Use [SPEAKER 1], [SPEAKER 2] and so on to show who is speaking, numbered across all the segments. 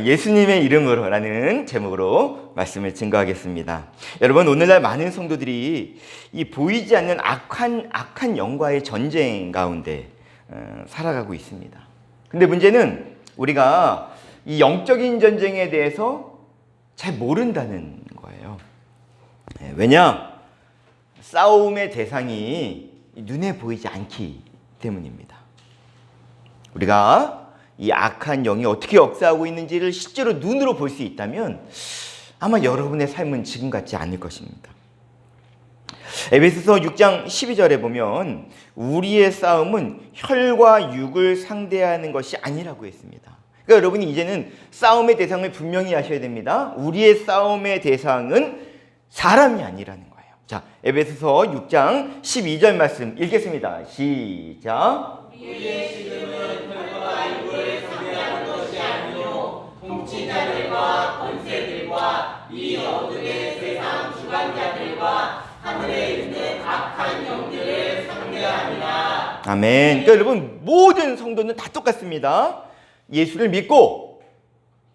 [SPEAKER 1] 예수님의 이름으로라는 제목으로 말씀을 증거하겠습니다. 여러분, 오늘날 많은 성도들이 이 보이지 않는 악한 영과의 전쟁 가운데 살아가고 있습니다. 근데 문제는 우리가 이 영적인 전쟁에 대해서 잘 모른다는 거예요. 왜냐? 싸움의 대상이 눈에 보이지 않기 때문입니다. 우리가 이 악한 영이 어떻게 역사하고 있는지를 실제로 눈으로 볼 수 있다면 아마 여러분의 삶은 지금 같지 않을 것입니다. 에베소서 6장 12절에 보면 우리의 싸움은 혈과 육을 상대하는 것이 아니라고 했습니다. 그러니까 여러분이 이제는 싸움의 대상을 분명히 하셔야 됩니다. 우리의 싸움의 대상은 사람이 아니라는 거예요. 자, 에베소서 6장 12절 말씀 읽겠습니다. 시작.
[SPEAKER 2] 우리의 씨름은 혈과 육을 상대하는 것이 아니요 통치자들과 권세들과 이 어둠의 세상 주관자들과 하늘에 있는 악한 영들을 상대하니라.
[SPEAKER 1] 아멘. 그러니까 여러분, 모든 성도는 다 똑같습니다. 예수를 믿고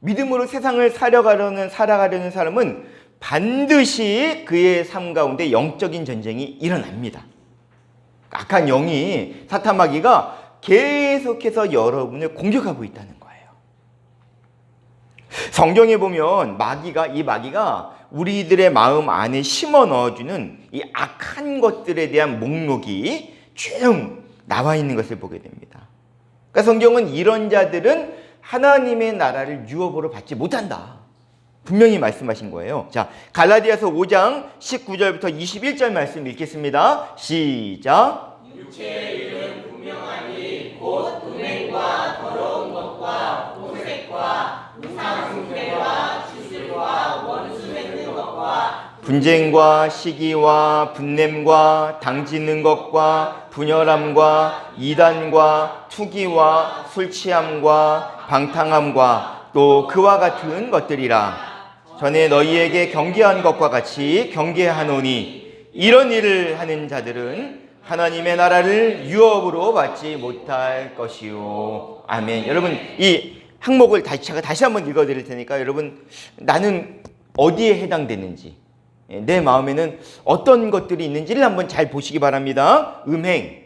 [SPEAKER 1] 믿음으로 세상을 살아가려는 사람은 반드시 그의 삶 가운데 영적인 전쟁이 일어납니다. 악한 영이 사탄 마귀가 계속해서 여러분을 공격하고 있다는 거예요. 성경에 보면 이 마귀가 우리들의 마음 안에 심어 넣어주는 이 악한 것들에 대한 목록이 쭉 나와 있는 것을 보게 됩니다. 그러니까 성경은 이런 자들은 하나님의 나라를 유업으로 받지 못한다, 분명히 말씀하신 거예요. 자, 갈라디아서 5장 19절부터 21절 말씀 읽겠습니다. 시작.
[SPEAKER 2] 육체의 일은 분명하니 곧 음행과 더러운 것과 호색과 우상숭배와 주술과 원수 맺는 것과
[SPEAKER 1] 분쟁과 시기와 분냄과 당짓는 것과 분열함과 이단과 투기와 술취함과 방탕함과 또 그와 같은 것들이라. 전에 너희에게 경계한 것과 같이 경계하노니 이런 일을 하는 자들은 하나님의 나라를 유업으로 받지 못할 것이요. 아멘. 여러분, 이 항목을 다시 한번 읽어드릴 테니까 여러분, 나는 어디에 해당되는지, 내 마음에는 어떤 것들이 있는지를 한번 잘 보시기 바랍니다. 음행,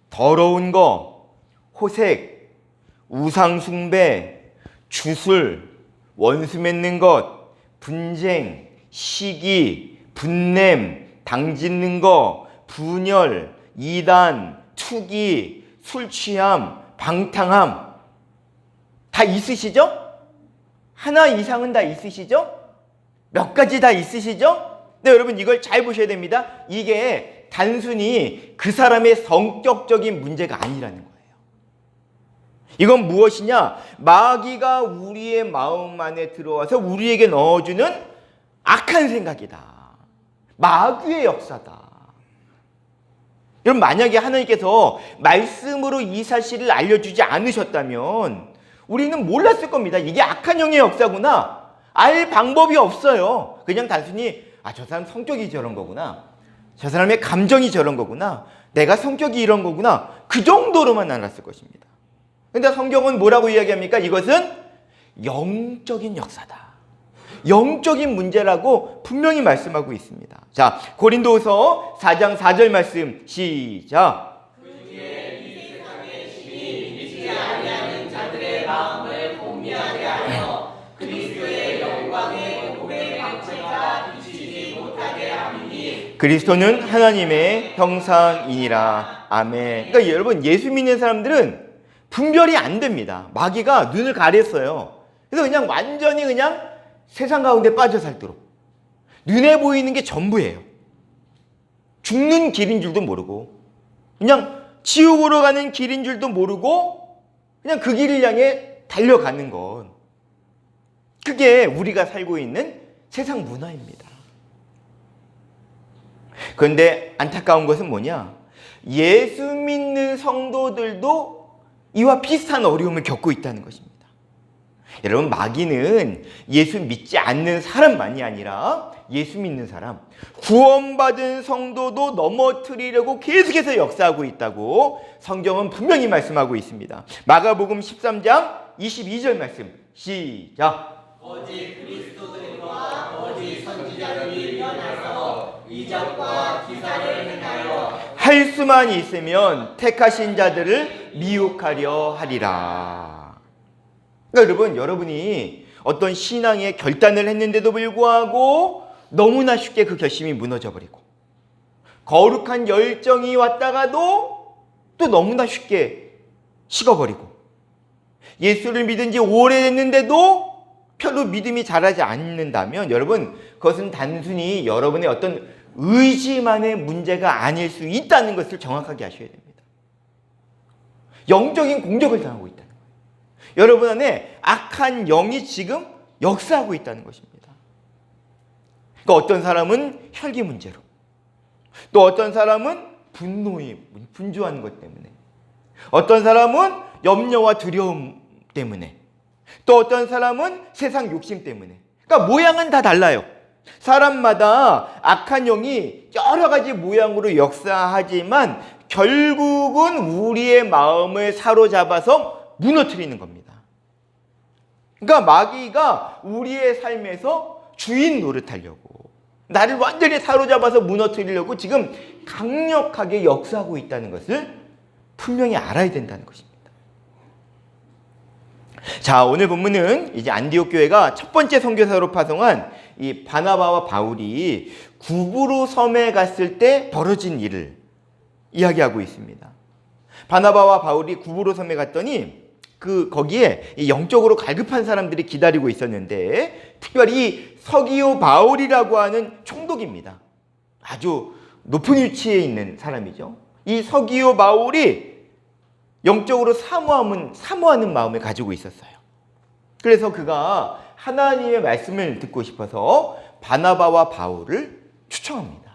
[SPEAKER 1] 더러운 거, 호색, 우상숭배, 주술, 원수 맺는 것, 분쟁, 시기, 분냄, 당짓는 거, 분열, 이단, 투기, 술취함, 방탕함, 다 있으시죠? 하나 이상은 다 있으시죠? 몇 가지 다 있으시죠? 네, 여러분, 이걸 잘 보셔야 됩니다. 이게 단순히 그 사람의 성격적인 문제가 아니라는 거예요. 이건 무엇이냐? 마귀가 우리의 마음 안에 들어와서 우리에게 넣어주는 악한 생각이다. 마귀의 역사다. 여러분, 만약에 하나님께서 말씀으로 이 사실을 알려주지 않으셨다면 우리는 몰랐을 겁니다. 이게 악한 영의 역사구나. 알 방법이 없어요. 그냥 단순히 저 사람 성격이 저런 거구나, 저 사람의 감정이 저런 거구나, 내가 성격이 이런 거구나, 그 정도로만 알았을 것입니다. 근데 성경은 뭐라고 이야기합니까? 이것은 영적인 역사다, 영적인 문제라고 분명히 말씀하고 있습니다. 자, 고린도후서 4장 4절 말씀 시작.
[SPEAKER 2] 그중에 이 세상의 신이 믿지 아니하는 자들의 마음을 혼미하게 하여 그리스도의 영광의 복음의 방패가 비치지 못하게 함이니
[SPEAKER 1] 그리스도는 하나님의 형상이니라. 아멘. 그러니까 여러분, 예수 믿는 사람들은 분별이 안 됩니다. 마귀가 눈을 가렸어요. 그래서 그냥 완전히 그냥 세상 가운데 빠져 살도록 눈에 보이는 게 전부예요. 죽는 길인 줄도 모르고, 그냥 지옥으로 가는 길인 줄도 모르고, 그냥 그 길을 향해 달려가는 것, 그게 우리가 살고 있는 세상 문화입니다. 그런데 안타까운 것은 뭐냐? 예수 믿는 성도들도 이와 비슷한 어려움을 겪고 있다는 것입니다. 여러분, 마귀는 예수 믿지 않는 사람만이 아니라 예수 믿는 사람, 구원받은 성도도 넘어뜨리려고 계속해서 역사하고 있다고 성경은 분명히 말씀하고 있습니다. 마가복음 13장 22절 말씀 시작.
[SPEAKER 2] 거짓 그리스도들과 거짓 선지자들이 일어나서 이적과 기사를 행하여
[SPEAKER 1] 할 수만 있으면 택하신 자들을 미혹하려 하리라. 그러니까 여러분이 어떤 신앙의 결단을 했는데도 불구하고 너무나 쉽게 그 결심이 무너져버리고, 거룩한 열정이 왔다가도 또 너무나 쉽게 식어버리고, 예수를 믿은 지 오래됐는데도 별로 믿음이 자라지 않는다면 여러분, 그것은 단순히 여러분의 어떤 의지만의 문제가 아닐 수 있다는 것을 정확하게 아셔야 됩니다. 영적인 공격을 당하고 있다는 거예요. 여러분 안에 악한 영이 지금 역사하고 있다는 것입니다. 그러니까 어떤 사람은 혈기 문제로, 또 어떤 사람은 분주한 것 때문에, 어떤 사람은 염려와 두려움 때문에, 또 어떤 사람은 세상 욕심 때문에. 그러니까 모양은 다 달라요. 사람마다 악한 영이 여러 가지 모양으로 역사하지만 결국은 우리의 마음을 사로잡아서 무너뜨리는 겁니다. 그러니까 마귀가 우리의 삶에서 주인 노릇하려고, 나를 완전히 사로잡아서 무너뜨리려고 지금 강력하게 역사하고 있다는 것을 분명히 알아야 된다는 것입니다. 자, 오늘 본문은 이제 안디옥 교회가 첫 번째 선교사로 파송한 이 바나바와 바울이 구브로 섬에 갔을 때 벌어진 일을 이야기하고 있습니다. 바나바와 바울이 구브로 섬에 갔더니 거기에 영적으로 갈급한 사람들이 기다리고 있었는데, 특별히 서기오 바울이라고 하는 총독입니다. 아주 높은 위치에 있는 사람이죠. 이 서기오 바울이 영적으로 사모하는 마음을 가지고 있었어요. 그래서 그가 하나님의 말씀을 듣고 싶어서 바나바와 바울을 추청합니다.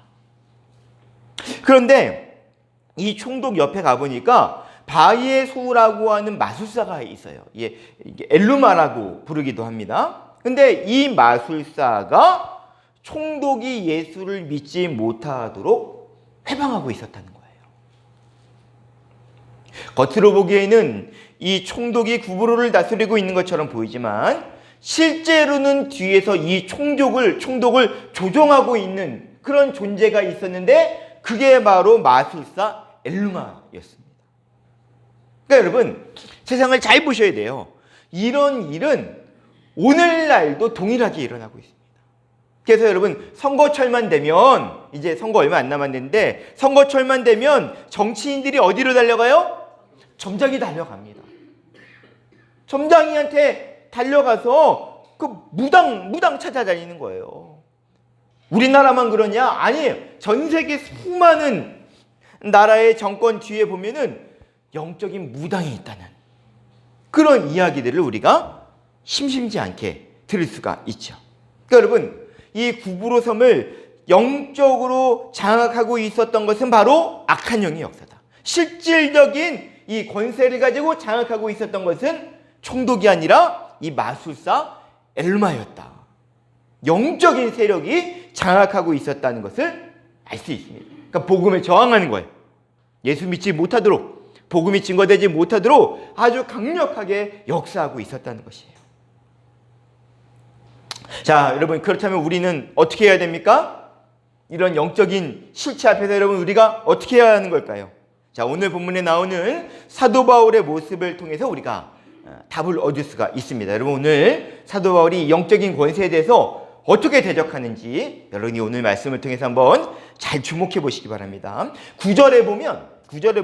[SPEAKER 1] 그런데 이 총독 옆에 가보니까 바예수라고 하는 마술사가 있어요. 이게 엘루마라고 부르기도 합니다. 근데 이 마술사가 총독이 예수를 믿지 못하도록 회방하고 있었다는 거예요. 겉으로 보기에는 이 총독이 구브로를 다스리고 있는 것처럼 보이지만 실제로는 뒤에서 이 총독을 조종하고 있는 그런 존재가 있었는데, 그게 바로 마술사 엘루마였습니다. 그러니까 여러분, 세상을 잘 보셔야 돼요. 이런 일은 오늘날도 동일하게 일어나고 있습니다. 그래서 여러분, 선거철만 되면, 이제 선거 얼마 안 남았는데 선거철만 되면 정치인들이 어디로 달려가요? 점장이 달려갑니다. 점장이한테 달려가서 그 무당 찾아다니는 거예요. 우리나라만 그러냐? 아니에요. 전 세계 수많은 나라의 정권 뒤에 보면은 영적인 무당이 있다는 그런 이야기들을 우리가 심심치 않게 들을 수가 있죠. 그러니까 여러분, 이 구브로 섬을 영적으로 장악하고 있었던 것은 바로 악한 영의 역사다. 실질적인 이 권세를 가지고 장악하고 있었던 것은 총독이 아니라 이 마술사 엘루마였다. 영적인 세력이 장악하고 있었다는 것을 알 수 있습니다. 그러니까 복음에 저항하는 거예요. 예수 믿지 못하도록, 복음이 증거되지 못하도록 아주 강력하게 역사하고 있었다는 것이에요. 자, 여러분, 그렇다면 우리는 어떻게 해야 됩니까? 이런 영적인 실체 앞에서 여러분, 우리가 어떻게 해야 하는 걸까요? 자, 오늘 본문에 나오는 사도 바울의 모습을 통해서 우리가 답을 얻을 수가 있습니다. 여러분, 오늘 사도 바울이 영적인 권세에 대해서 어떻게 대적하는지 여러분이 오늘 말씀을 통해서 한번 잘 주목해 보시기 바랍니다. 9절에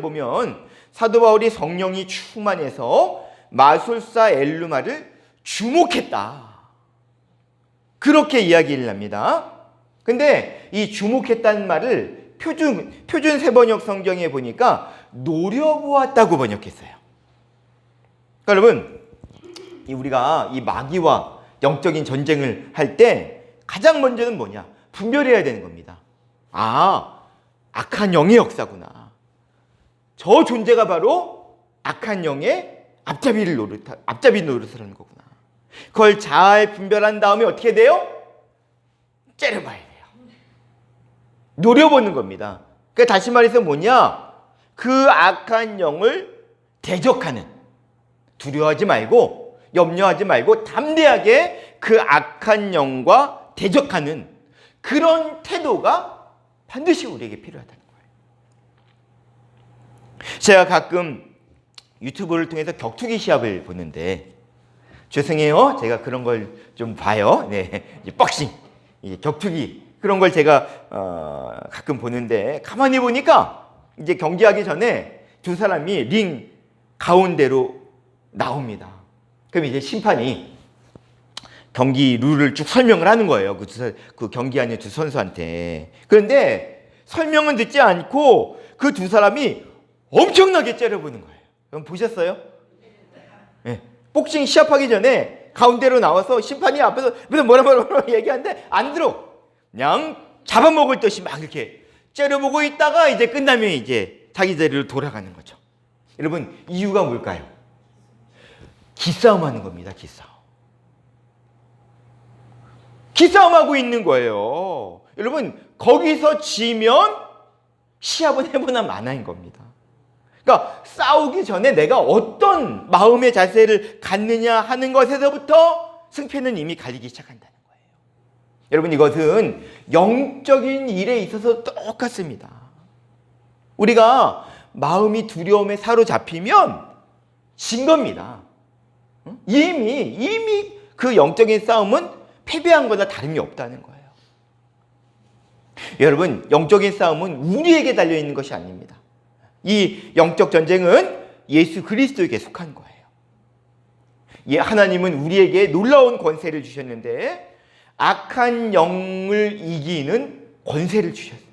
[SPEAKER 1] 보면 사도 바울이 성령이 충만해서 마술사 엘루마를 주목했다, 그렇게 이야기를 합니다. 근데 이 주목했다는 말을 표준 세번역 성경에 보니까 노려보았다고 번역했어요. 그러니까 여러분, 우리가 이 마귀와 영적인 전쟁을 할 때 가장 먼저는 뭐냐? 분별해야 되는 겁니다. 아, 악한 영의 역사구나. 저 존재가 바로 악한 영의 앞잡이 노릇을 하는 거구나. 그걸 잘 분별한 다음에 어떻게 돼요? 째려봐야 돼요. 노려보는 겁니다. 그러니까 다시 말해서 뭐냐? 그 악한 영을 대적하는, 두려워하지 말고 염려하지 말고 담대하게 그 악한 영과 대적하는 그런 태도가 반드시 우리에게 필요하다는 거예요. 제가 가끔 유튜브를 통해서 격투기 시합을 보는데, 죄송해요, 제가 그런 걸 좀 봐요. 네, 복싱, 격투기 그런 걸 제가 가끔 보는데, 가만히 보니까 이제 경기하기 전에 두 사람이 링 가운데로 나옵니다. 그럼 이제 심판이 경기 룰을 쭉 설명을 하는 거예요. 그 경기하는 두 선수한테. 그런데 설명은 듣지 않고 그 두 사람이 엄청나게 째려보는 거예요. 그럼 보셨어요? 네. 복싱 시합하기 전에 가운데로 나와서 심판이 앞에서 뭐라 얘기하는데 안 들어. 그냥 잡아먹을 듯이 막 이렇게 째려보고 있다가 이제 끝나면 이제 자기 자리로 돌아가는 거죠. 여러분, 이유가 뭘까요? 기싸움 하는 겁니다. 기싸움하고 있는 거예요. 여러분, 거기서 지면 시합은 해보나 마나인 겁니다. 그러니까 싸우기 전에 내가 어떤 마음의 자세를 갖느냐 하는 것에서부터 승패는 이미 갈리기 시작한다는 거예요. 여러분, 이것은 영적인 일에 있어서 똑같습니다. 우리가 마음이 두려움에 사로잡히면 진 겁니다. 이미 그 영적인 싸움은 패배한 거나 다름이 없다는 거예요. 여러분, 영적인 싸움은 우리에게 달려있는 것이 아닙니다. 이 영적 전쟁은 예수 그리스도에게 속한 거예요. 하나님은 우리에게 놀라운 권세를 주셨는데 악한 영을 이기는 권세를 주셨습니다.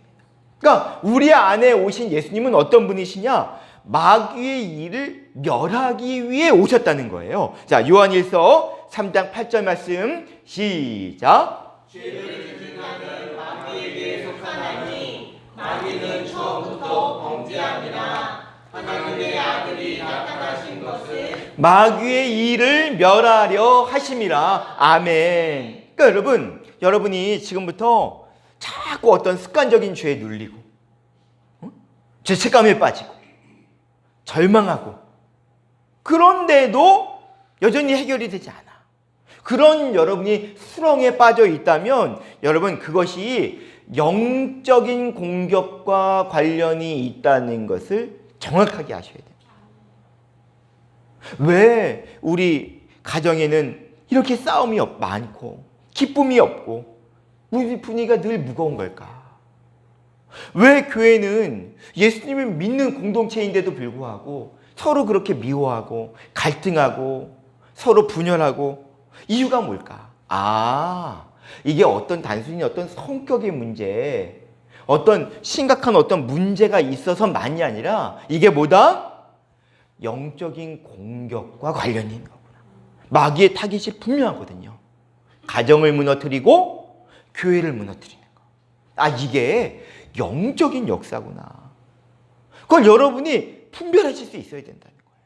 [SPEAKER 1] 그러니까 우리 안에 오신 예수님은 어떤 분이시냐? 마귀의 일을 멸하기 위해 오셨다는 거예요. 자, 요한일서 3장 8절 말씀 시작.
[SPEAKER 2] 죄를 증하는 마귀에게 속하나니 마귀는 처음부터 범죄함이나 하나님의 아들이 나타나신 것은
[SPEAKER 1] 마귀의 일을 멸하려 하심이라. 아멘. 그러니까 여러분이 지금부터 자꾸 어떤 습관적인 죄에 눌리고 죄책감에 빠지고 절망하고, 그런데도 여전히 해결이 되지 않아. 그런 여러분이 수렁에 빠져 있다면 여러분, 그것이 영적인 공격과 관련이 있다는 것을 정확하게 아셔야 됩니다. 왜 우리 가정에는 이렇게 싸움이 많고 기쁨이 없고 우리 분위기가 늘 무거운 걸까? 왜 교회는 예수님을 믿는 공동체인데도 불구하고 서로 그렇게 미워하고 갈등하고 서로 분열하고, 이유가 뭘까? 이게 단순히 어떤 성격의 문제, 어떤 심각한 어떤 문제가 있어서만이 아니라 이게 뭐다? 영적인 공격과 관련이 있는 거구나. 마귀의 타깃이 분명하거든요. 가정을 무너뜨리고 교회를 무너뜨리는 거. 이게 영적인 역사구나. 그걸 여러분이 분별하실 수 있어야 된다는 거예요.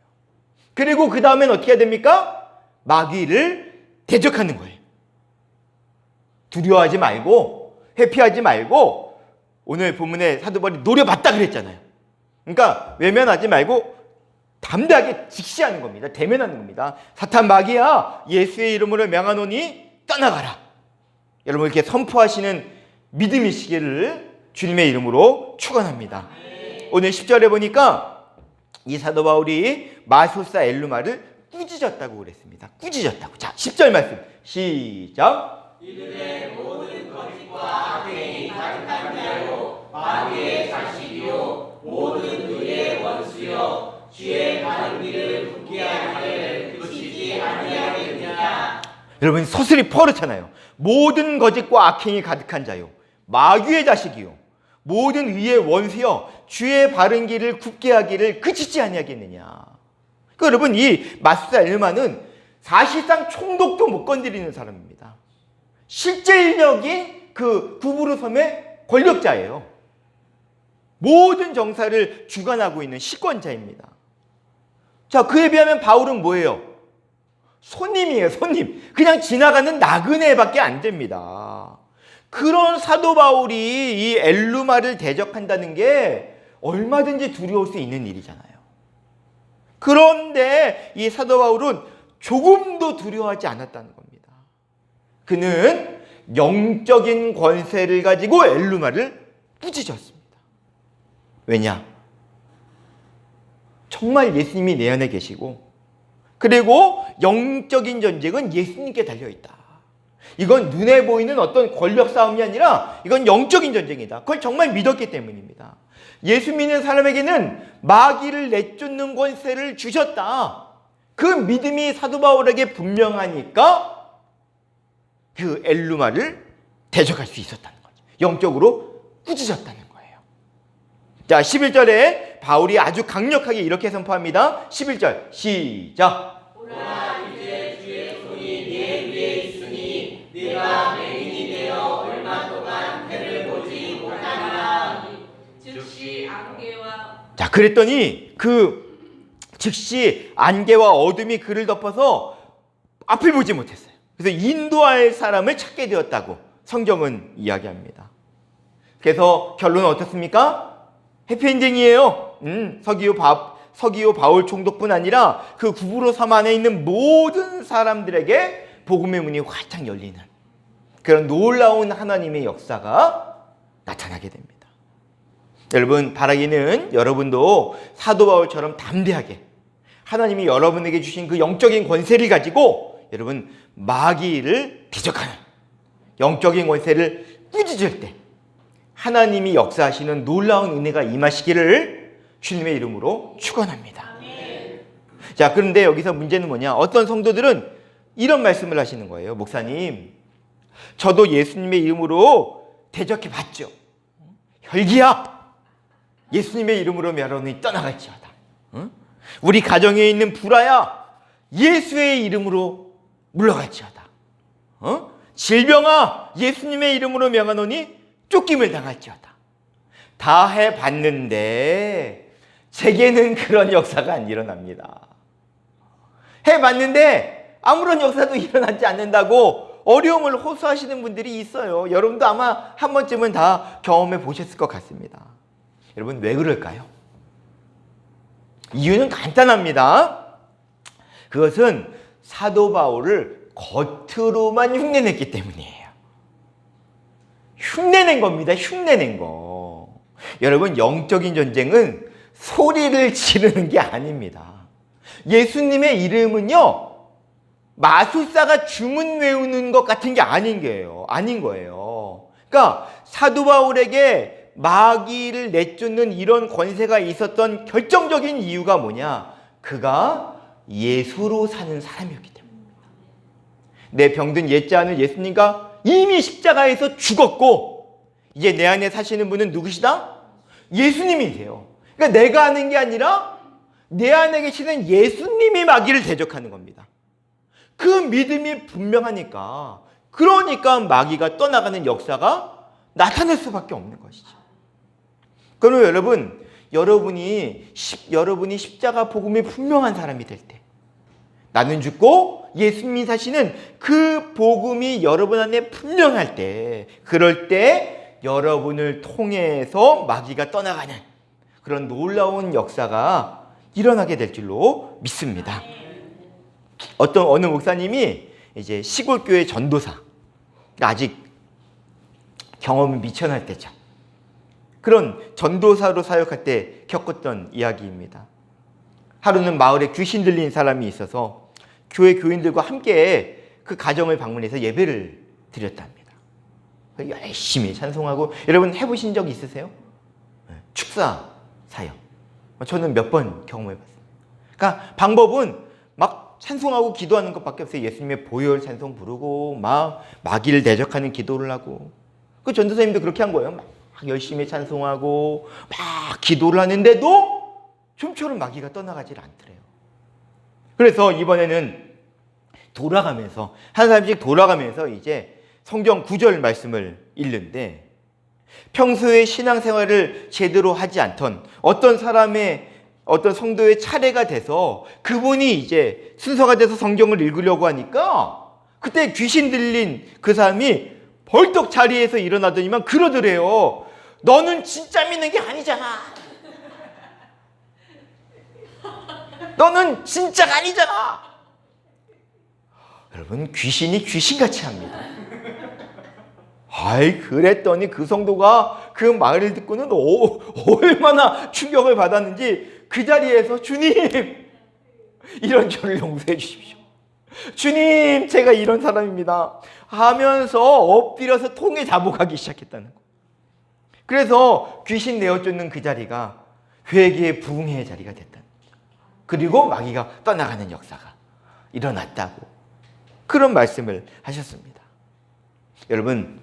[SPEAKER 1] 그리고 그 다음엔 어떻게 해야 됩니까? 마귀를 대적하는 거예요. 두려워하지 말고 회피하지 말고, 오늘 본문에 사도 바울이 노려봤다 그랬잖아요. 그러니까 외면하지 말고 담대하게 직시하는 겁니다. 대면하는 겁니다. 사탄 마귀야, 예수의 이름으로 명하노니 떠나가라. 여러분, 이렇게 선포하시는 믿음이시기를 주님의 이름으로 축원합니다. 오늘 10절에 보니까 이 사도 바울이 마술사 엘루마를 꾸짖었다고 그랬습니다. 꾸짖었다고. 자, 10절 말씀 시작.
[SPEAKER 2] 이들의 모든 거짓과 악행이 가득한 자요 마귀의 자식이요 모든 의의 원수요 주의 바른 길을 굳게 하기를 그치지 아니하겠느냐.
[SPEAKER 1] 여러분, 서술이 퍼렇잖아요. 모든 거짓과 악행이 가득한 자요 마귀의 자식이요 모든 의의 원수여 주의 바른 길을 굳게 하기를 그치지 아니하겠느냐. 그러니까 여러분, 이 마술사 엘루마는 사실상 총독도 못 건드리는 사람입니다. 실질적인 그 구부르섬의 권력자예요. 모든 정사를 주관하고 있는 시권자입니다. 자, 그에 비하면 바울은 뭐예요? 손님이에요, 손님. 그냥 지나가는 나그네밖에 안 됩니다. 그런 사도 바울이 이 엘루마를 대적한다는 게 얼마든지 두려울 수 있는 일이잖아요. 그런데 이 사도 바울은 조금도 두려워하지 않았다는 겁니다. 그는 영적인 권세를 가지고 엘루마를 꾸짖었습니다. 왜냐? 정말 예수님이 내 안에 계시고, 그리고 영적인 전쟁은 예수님께 달려있다. 이건 눈에 보이는 어떤 권력 싸움이 아니라 이건 영적인 전쟁이다. 그걸 정말 믿었기 때문입니다. 예수 믿는 사람에게는 마귀를 내쫓는 권세를 주셨다. 그 믿음이 사도 바울에게 분명하니까 그 엘루마를 대적할 수 있었다는 거죠. 영적으로 꾸짖었다는 거예요. 자, 11절에 바울이 아주 강력하게 이렇게 선포합니다. 11절 시작.
[SPEAKER 2] 오라 이제 주의 손이 내 위에 있으니 내가 맹인이 되어 얼마 동안 해를 보지 못하리라. 즉시 안개와
[SPEAKER 1] 자, 그랬더니 즉시 안개와 어둠이 그를 덮어서 앞을 보지 못했어요. 그래서 인도할 사람을 찾게 되었다고 성경은 이야기합니다. 그래서 결론은 어떻습니까? 해피엔딩이에요. 서기오 바울 총독뿐 아니라 그 구브로 섬 안에 있는 모든 사람들에게 복음의 문이 활짝 열리는 그런 놀라운 하나님의 역사가 나타나게 됩니다. 여러분, 바라기는 여러분도 사도 바울처럼 담대하게 하나님이 여러분에게 주신 그 영적인 권세를 가지고 여러분 마귀를 대적하는 영적인 권세를 꾸짖을 때 하나님이 역사하시는 놀라운 은혜가 임하시기를 주님의 이름으로 축원합니다. 자, 그런데 여기서 문제는 뭐냐? 어떤 성도들은 이런 말씀을 하시는 거예요. 목사님, 저도 예수님의 이름으로 대적해 봤죠. 혈기야, 예수님의 이름으로 멸하니 떠나갈지어다. 우리 가정에 있는 불화야, 예수의 이름으로 물러갈지어다. 질병아, 예수님의 이름으로 명하노니 쫓김을 당할지어다. 다 해봤는데 제게는 그런 역사가 안 일어납니다. 해봤는데 아무런 역사도 일어나지 않는다고 어려움을 호소하시는 분들이 있어요. 여러분도 아마 한 번쯤은 다 경험해 보셨을 것 같습니다. 여러분, 왜 그럴까요? 이유는 간단합니다. 그것은 사도 바울을 겉으로만 흉내냈기 때문이에요. 흉내낸 겁니다. 흉내낸 거. 여러분, 영적인 전쟁은 소리를 지르는 게 아닙니다. 예수님의 이름은요, 마술사가 주문 외우는 것 같은 게 아닌 거예요. 그러니까 사도 바울에게 마귀를 내쫓는 이런 권세가 있었던 결정적인 이유가 뭐냐? 그가 예수로 사는 사람이었기 때문입니다. 내 병든 옛자는 예수님과 이미 십자가에서 죽었고 이제 내 안에 사시는 분은 누구시다? 예수님이세요. 그러니까 내가 하는 게 아니라 내 안에 계시는 예수님이 마귀를 대적하는 겁니다. 그 믿음이 분명하니까, 그러니까 마귀가 떠나가는 역사가 나타날 수밖에 없는 것이죠. 그러면 여러분이 십자가 복음이 분명한 사람이 될 때, 나는 죽고 예수님이 사시는 그 복음이 여러분 안에 분명할 때, 그럴 때 여러분을 통해서 마귀가 떠나가는 그런 놀라운 역사가 일어나게 될 줄로 믿습니다. 어느 목사님이 이제 시골 교회 전도사, 아직 경험이 미천할 때죠. 그런 전도사로 사역할 때 겪었던 이야기입니다. 하루는 마을에 귀신 들린 사람이 있어서 교회 교인들과 함께 그 가정을 방문해서 예배를 드렸답니다. 열심히 찬송하고, 여러분 해보신 적 있으세요? 축사 사역. 저는 몇 번 경험해봤어요. 그러니까 방법은 막 찬송하고 기도하는 것밖에 없어요. 예수님의 보혈 찬송 부르고 막 마귀를 대적하는 기도를 하고, 그 전도사님도 그렇게 한 거예요. 막 열심히 찬송하고 막 기도를 하는데도 좀처럼 마귀가 떠나가질 않더래요. 그래서 이번에는 한 사람씩 돌아가면서 이제 성경 구절 말씀을 읽는데, 평소에 신앙생활을 제대로 하지 않던 어떤 성도의 차례가 돼서 그분이 이제 순서가 돼서 성경을 읽으려고 하니까 그때 귀신 들린 그 사람이 벌떡 자리에서 일어나더니만 그러더래요. 너는 진짜 믿는 게 아니잖아. 너는 진짜가 아니잖아. 여러분, 귀신이 귀신같이 합니다. 아이, 그랬더니 그 성도가 그 말을 듣고는 얼마나 충격을 받았는지 그 자리에서 주님, 이런 저를 용서해 주십시오. 주님, 제가 이런 사람입니다 하면서 엎드려서 통에 자복하기 시작했다는 거. 그래서 귀신 내어 쫓는 그 자리가 회개의 부흥의 자리가 됐다는 거죠. 그리고 마귀가 떠나가는 역사가 일어났다고 그런 말씀을 하셨습니다. 여러분,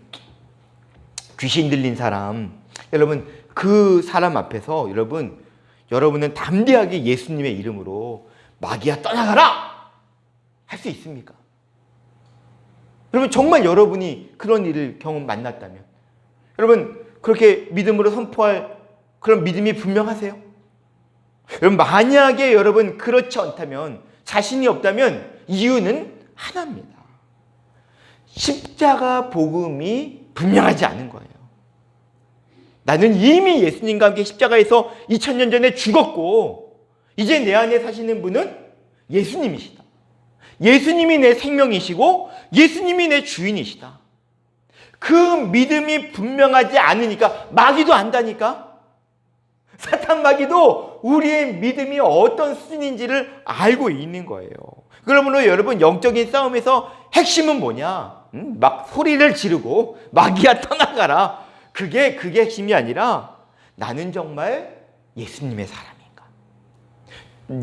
[SPEAKER 1] 귀신 들린 사람, 여러분 그 사람 앞에서 여러분은 담대하게 예수님의 이름으로 마귀야 떠나가라 할 수 있습니까? 여러분, 정말 여러분이 그런 일을 만났다면 여러분 그렇게 믿음으로 선포할 그런 믿음이 분명하세요? 여러분, 만약에 여러분 그렇지 않다면, 자신이 없다면 이유는 하나입니다. 십자가 복음이 분명하지 않은 거예요. 나는 이미 예수님과 함께 십자가에서 2000년 전에 죽었고 이제 내 안에 사시는 분은 예수님이시다. 예수님이 내 생명이시고 예수님이 내 주인이시다. 그 믿음이 분명하지 않으니까 마귀도 안다니까. 사탄 마귀도 우리의 믿음이 어떤 수준인지를 알고 있는 거예요. 그러므로 여러분, 영적인 싸움에서 핵심은 뭐냐? 막 소리를 지르고 마귀야 떠나가라. 그게 핵심이 아니라 나는 정말 예수님의 사람인가?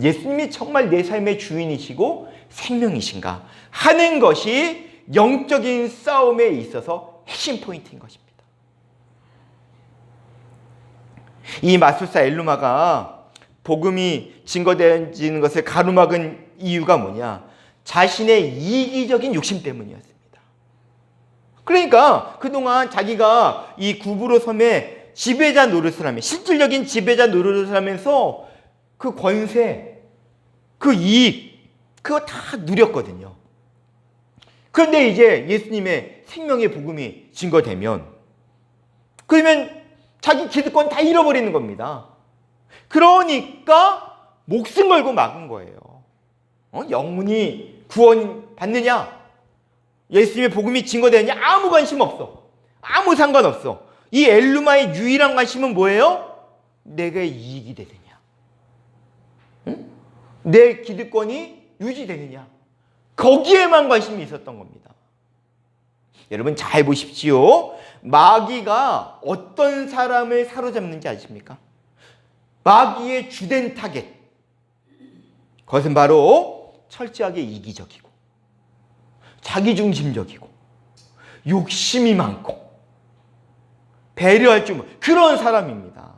[SPEAKER 1] 예수님이 정말 내 삶의 주인이시고 생명이신가 하는 것이 영적인 싸움에 있어서 핵심 포인트인 것입니다. 이 마술사 엘루마가 복음이 증거되는 것을 가로막은 이유가 뭐냐? 자신의 이기적인 욕심 때문이었습니다. 그러니까 그동안 자기가 이 구브로 섬의 지배자 노릇을 하며, 실질적인 지배자 노릇을 하면서 그 권세, 그 이익, 그거 다 누렸거든요. 그런데 이제 예수님의 생명의 복음이 증거되면, 그러면 자기 기득권 다 잃어버리는 겁니다. 그러니까 목숨 걸고 막은 거예요. 영혼이 구원 받느냐, 예수님의 복음이 증거되느냐, 아무 관심 없어. 아무 상관없어. 이 엘루마의 유일한 관심은 뭐예요? 내가 이익이 되느냐, 응? 내 기득권이 유지되느냐, 거기에만 관심이 있었던 겁니다. 여러분 잘 보십시오. 마귀가 어떤 사람을 사로잡는지 아십니까? 마귀의 주된 타겟, 그것은 바로 철저하게 이기적이고 자기중심적이고 욕심이 많고 배려할 줄 모르는 그런 사람입니다.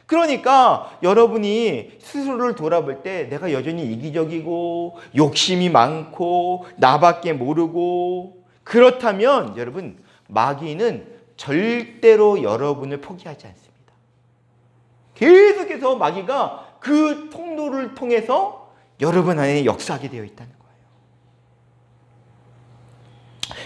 [SPEAKER 1] 그러니까 여러분이 스스로를 돌아볼 때 내가 여전히 이기적이고 욕심이 많고 나밖에 모르고 그렇다면 여러분, 마귀는 절대로 여러분을 포기하지 않습니다. 계속해서 마귀가 그 통로를 통해서 여러분 안에 역사하게 되어 있다는 거예요.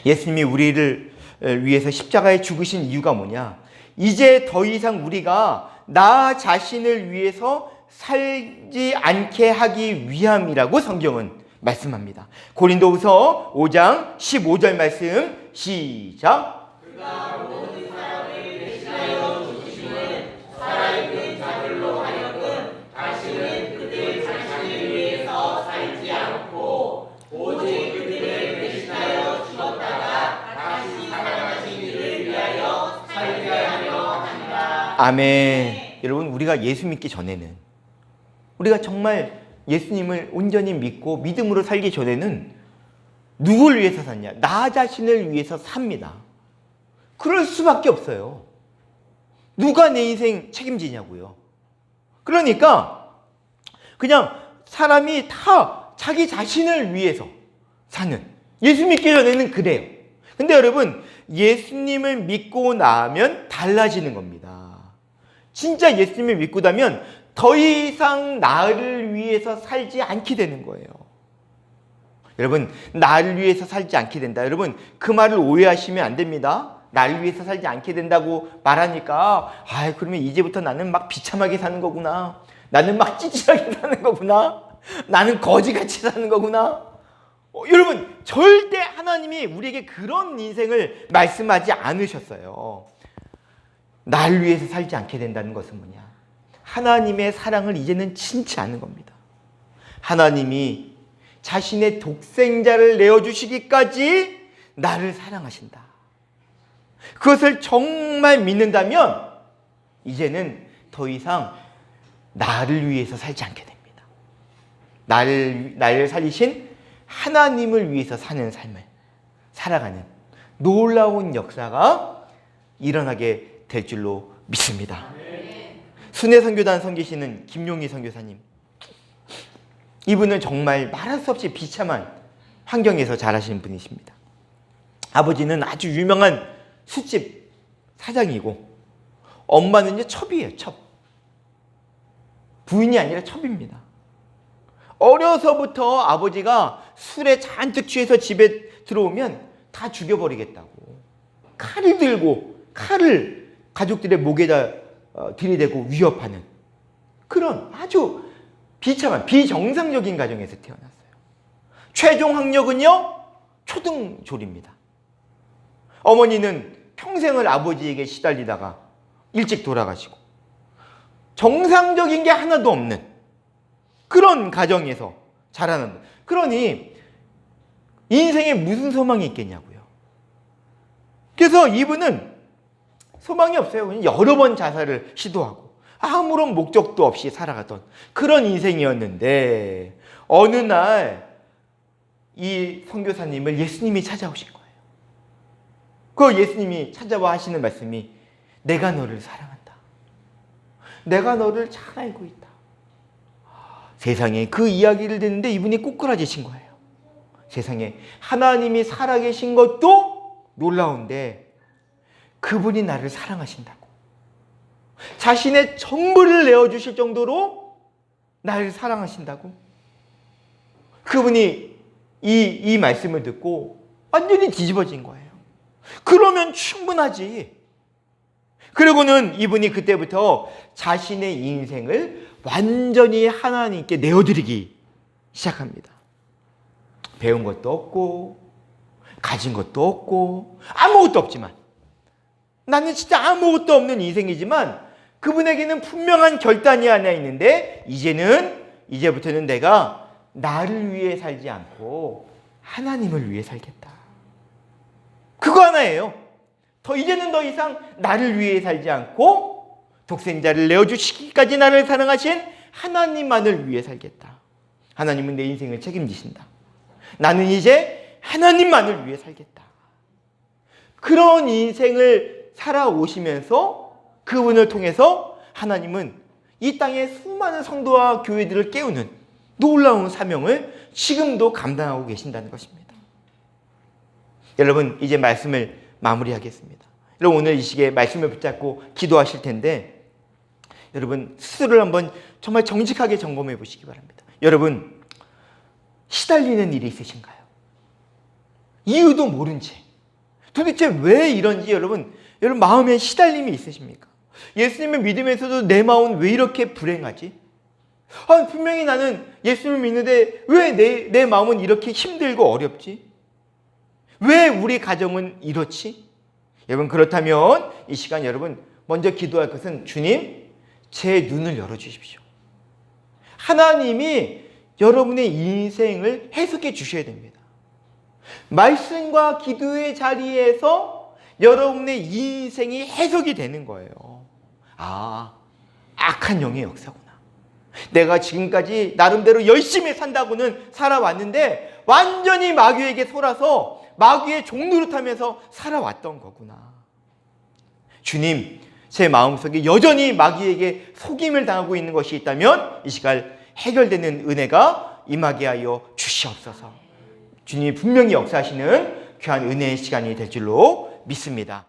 [SPEAKER 1] 예수님이 우리를 위해서 십자가에 죽으신 이유가 뭐냐? 이제 더 이상 우리가 나 자신을 위해서 살지 않게 하기 위함이라고 성경은 말씀합니다. 고린도후서 5장 15절 말씀 시작.
[SPEAKER 2] 그가 모든 사람을 대신하여 죽으심은 살아있는 자들로 하여금 다시는 그들 자신을 위해서 살지 않고 오직 그들을 대신하여 죽었다가 다시 살아나신 이를 위하여 살게 하려 합니다.
[SPEAKER 1] 아멘. 여러분, 우리가 예수 믿기 전에는, 우리가 정말 예수님을 온전히 믿고 믿음으로 살기 전에는 누굴 위해서 샀냐? 나 자신을 위해서 삽니다. 그럴 수밖에 없어요. 누가 내 인생 책임지냐고요. 그러니까 그냥 사람이 다 자기 자신을 위해서 사는, 예수 믿기 전에는 그래요. 근데 여러분, 예수님을 믿고 나면 달라지는 겁니다. 진짜 예수님을 믿고 나면 더 이상 나를 위해서 살지 않게 되는 거예요. 여러분, 나를 위해서 살지 않게 된다. 여러분, 그 말을 오해하시면 안 됩니다. 나를 위해서 살지 않게 된다고 말하니까, 그러면 이제부터 나는 막 비참하게 사는 거구나. 나는 막 찌질하게 사는 거구나. 나는 거지같이 사는 거구나. 여러분, 절대 하나님이 우리에게 그런 인생을 말씀하지 않으셨어요. 날 위해서 살지 않게 된다는 것은 뭐냐? 하나님의 사랑을 이제는 친치 않은 겁니다. 하나님이 자신의 독생자를 내어주시기까지 나를 사랑하신다. 그것을 정말 믿는다면 이제는 더 이상 나를 위해서 살지 않게 됩니다. 나를 살리신 하나님을 위해서 사는 삶을 살아가는 놀라운 역사가 일어나게 될 줄로 믿습니다. 순회선교단 섬기시는 김용희 선교사님, 이분은 정말 말할 수 없이 비참한 환경에서 자라신 분이십니다. 아버지는 아주 유명한 숯집 사장이고 엄마는 첩이에요. 첩. 부인이 아니라 첩입니다. 어려서부터 아버지가 술에 잔뜩 취해서 집에 들어오면 다 죽여버리겠다고 칼을 들고 칼을 가족들의 목에다 들이대고 위협하는 그런 아주 비참한 비정상적인 가정에서 태어났어요. 최종 학력은요 초등졸입니다. 어머니는 평생을 아버지에게 시달리다가 일찍 돌아가시고 정상적인 게 하나도 없는 그런 가정에서 자라는, 그러니 인생에 무슨 소망이 있겠냐고요. 그래서 이분은 소망이 없어요. 여러 번 자살을 시도하고 아무런 목적도 없이 살아가던 그런 인생이었는데 어느 날 이 선교사님을 예수님이 찾아오신 거예요. 그 예수님이 찾아와 하시는 말씀이 내가 너를 사랑한다. 내가 너를 잘 알고 있다. 세상에 그 이야기를 듣는데 이분이 꼬꾸라지신 거예요. 세상에 하나님이 살아계신 것도 놀라운데 그분이 나를 사랑하신다고. 자신의 전부를 내어주실 정도로 나를 사랑하신다고. 그분이 이 말씀을 듣고 완전히 뒤집어진 거예요. 그러면 충분하지. 그리고는 이분이 그때부터 자신의 인생을 완전히 하나님께 내어드리기 시작합니다. 배운 것도 없고 가진 것도 없고 아무것도 없지만, 나는 진짜 아무것도 없는 인생이지만 그분에게는 분명한 결단이 하나 있는데 이제부터는 내가 나를 위해 살지 않고 하나님을 위해 살겠다. 그거 하나예요. 이제는 더 이상 나를 위해 살지 않고 독생자를 내어주시기까지 나를 사랑하신 하나님만을 위해 살겠다. 하나님은 내 인생을 책임지신다. 나는 이제 하나님만을 위해 살겠다. 그런 인생을 살아오시면서 그분을 통해서 하나님은 이 땅의 수많은 성도와 교회들을 깨우는 놀라운 사명을 지금도 감당하고 계신다는 것입니다. 여러분, 이제 말씀을 마무리하겠습니다. 여러분, 오늘 이 시기에 말씀을 붙잡고 기도하실 텐데 여러분 스스로를 한번 정말 정직하게 점검해 보시기 바랍니다. 여러분, 시달리는 일이 있으신가요? 이유도 모른 채 도대체 왜 이런지 여러분 마음에 시달림이 있으십니까? 예수님을 믿으면서도 내 마음은 왜 이렇게 불행하지? 분명히 나는 예수님을 믿는데 왜 내 마음은 이렇게 힘들고 어렵지? 왜 우리 가정은 이렇지? 여러분, 그렇다면 이 시간 여러분 먼저 기도할 것은 주님, 제 눈을 열어주십시오. 하나님이 여러분의 인생을 해석해 주셔야 됩니다. 말씀과 기도의 자리에서 여러분의 인생이 해석이 되는 거예요. 악한 영의 역사구나. 내가 지금까지 나름대로 열심히 산다고는 살아왔는데 완전히 마귀에게 속아서 마귀의 종노릇하면서 살아왔던 거구나. 주님, 제 마음속에 여전히 마귀에게 속임을 당하고 있는 것이 있다면 이 시간 해결되는 은혜가 임하게 하여 주시옵소서. 주님이 분명히 역사하시는 귀한 은혜의 시간이 될 줄로 믿습니다.